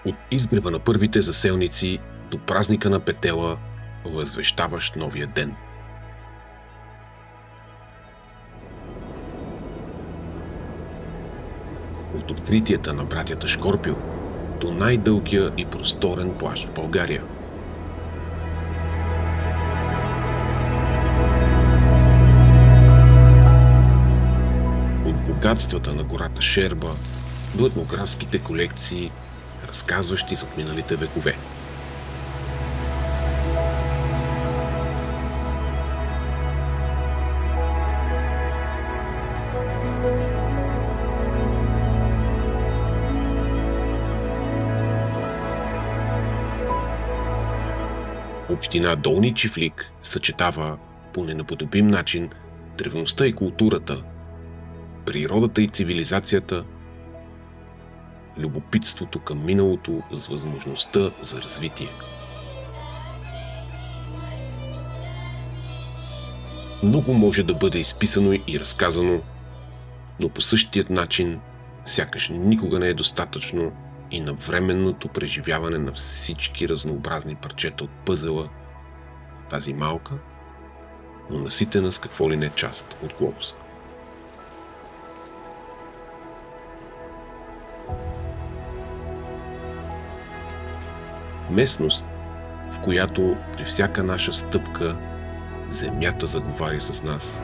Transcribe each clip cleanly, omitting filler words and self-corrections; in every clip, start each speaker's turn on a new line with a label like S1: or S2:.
S1: От изгрева на първите заселници до празника на петела, възвещаващ новия ден. От откритията на братята Шкорпио до най-дългия и просторен плаж в България. От богатствата на гората Шерба до етнографските колекции, разказващи за отминалите векове. Община Долни Чифлик съчетава по ненаподобим начин древността и културата, природата и цивилизацията, любопитството към миналото с възможността за развитие. Много може да бъде изписано и разказано, но по същият начин сякаш никога не е достатъчно и на временното преживяване на всички разнообразни парчета от пъзела, тази малка, но наситена с какво ли не част от глобуса. Местност, в която при всяка наша стъпка земята заговаря с нас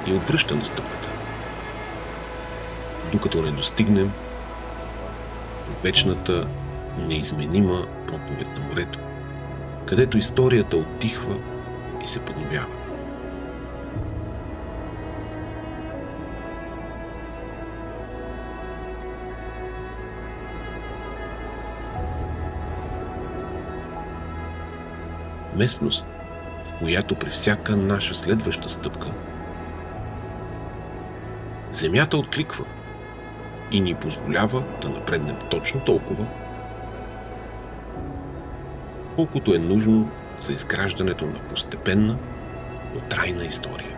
S1: и отвръща на стъпката, докато не достигнем до вечната, неизменима проповед на морето, където историята отихва и се подновява. Местност, в която при всяка наша следваща стъпка земята откликва и ни позволява да напреднем точно толкова, колкото е нужно за изграждането на постепенна, но трайна история.